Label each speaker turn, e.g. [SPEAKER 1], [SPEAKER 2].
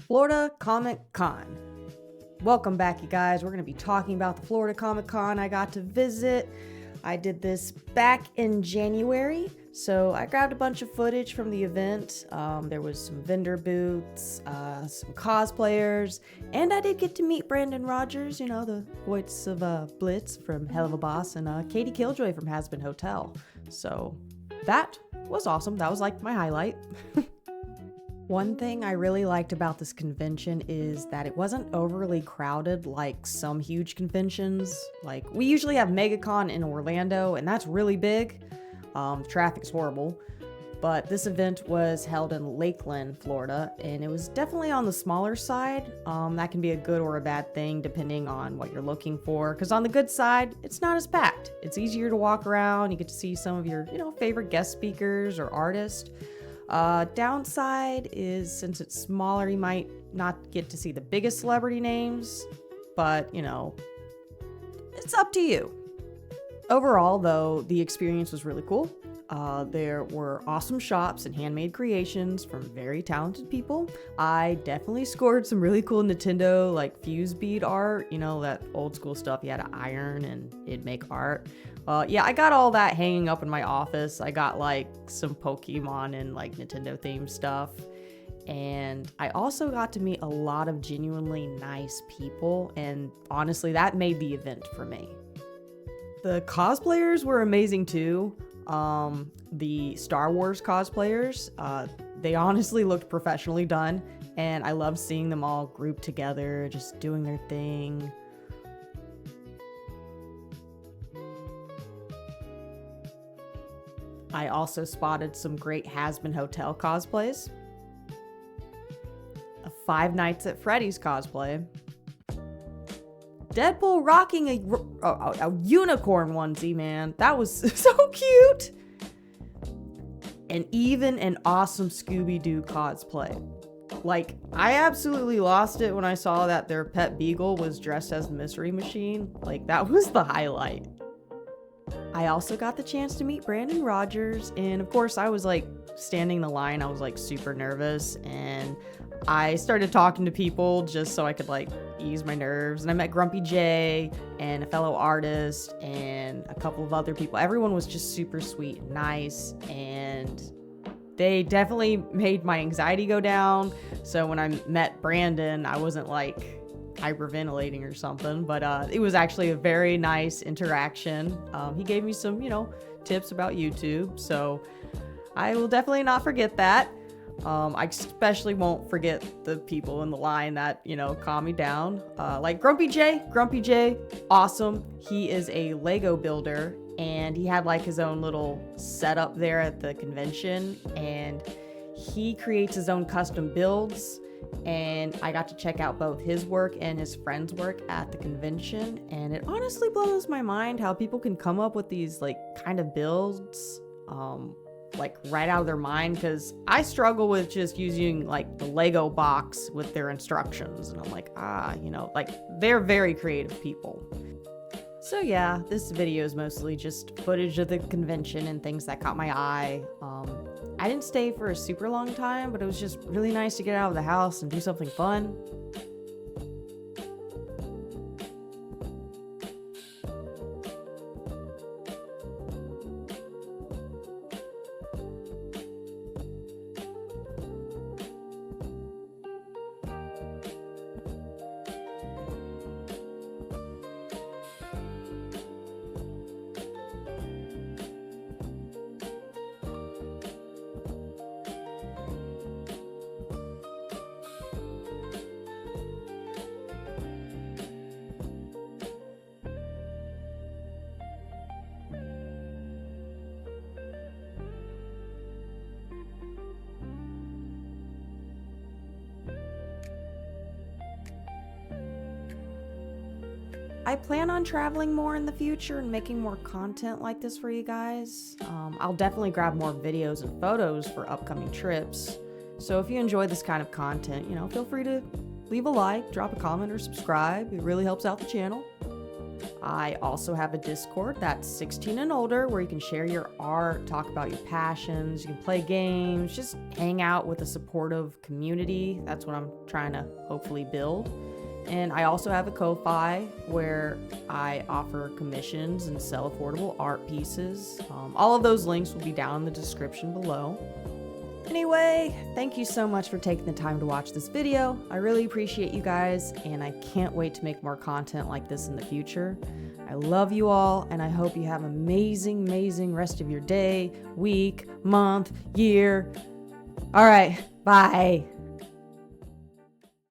[SPEAKER 1] Florida Comic Con. Welcome back, you guys. We're going to be talking about the Florida Comic Con I got to visit. I did this back in January, so I grabbed a bunch of footage from the event. There was some vendor booths, some cosplayers, and I did get to meet Brandon Rogers, the voice of Blitz from Hell of a Boss, and Katie Killjoy from Has Been Hotel. So that was awesome. That was like my highlight. One thing I really liked about this convention is that it wasn't overly crowded like some huge conventions. Like, we usually have MegaCon in Orlando, and that's really big. Traffic's horrible. But this event was held in Lakeland, Florida, and it was definitely on the smaller side. That can be a good or a bad thing depending on what you're looking for. Because on the good side, it's not as packed. It's easier to walk around. You get to see some of your, favorite guest speakers or artists. Downside is, since it's smaller, you might not get to see the biggest celebrity names, but it's up to you. Overall, though, the experience was really cool. There were awesome shops and handmade creations from very talented people. I definitely scored some really cool Nintendo like fuse bead art, that old school stuff you had to iron and it'd make art. I got all that hanging up in my office. I got like some Pokemon and like Nintendo themed stuff. And I also got to meet a lot of genuinely nice people. And honestly, that made the event for me. The cosplayers were amazing too. The Star Wars cosplayers, they honestly looked professionally done. And I loved seeing them all grouped together, just doing their thing. I also spotted some great Has Been Hotel cosplays. A Five Nights at Freddy's cosplay. Deadpool rocking a unicorn onesie, man. That was so cute. And even an awesome Scooby-Doo cosplay. Like, I absolutely lost it when I saw that their pet beagle was dressed as the Mystery Machine. Like, that was the highlight. I also got the chance to meet Brandon Rogers, and of course I was like standing in the line. I was like super nervous, and I started talking to people just so I could like ease my nerves. And I met Grumpy J and a fellow artist and a couple of other people. Everyone was just super sweet and nice, and they definitely made my anxiety go down. So when I met Brandon, I wasn't like hyperventilating or something, but it was actually a very nice interaction. He gave me some, tips about YouTube, so I will definitely not forget that. I especially won't forget the people in the line that, calm me down. Like Grumpy J, awesome. He is a Lego builder, and he had like his own little setup there at the convention, and he creates his own custom builds. And I got to check out both his work and his friend's work at the convention, and it honestly blows my mind how people can come up with these like kind of builds like right out of their mind, because I struggle with just using like the Lego box with their instructions, and I'm like, like they're very creative people. So yeah, this video is mostly just footage of the convention and things that caught my eye. I didn't stay for a super long time, but it was just really nice to get out of the house and do something fun. I plan on traveling more in the future and making more content like this for you guys. I'll definitely grab more videos and photos for upcoming trips. So if you enjoy this kind of content, feel free to leave a like, drop a comment, or subscribe. It really helps out the channel. I also have a Discord that's 16 and older where you can share your art, talk about your passions, you can play games, just hang out with a supportive community. That's what I'm trying to hopefully build. And I also have a Ko-Fi where I offer commissions and sell affordable art pieces. All of those links will be down in the description below. Anyway, thank you so much for taking the time to watch this video. I really appreciate you guys, and I can't wait to make more content like this in the future. I love you all, and I hope you have an amazing rest of your day, week, month, year. All right, bye.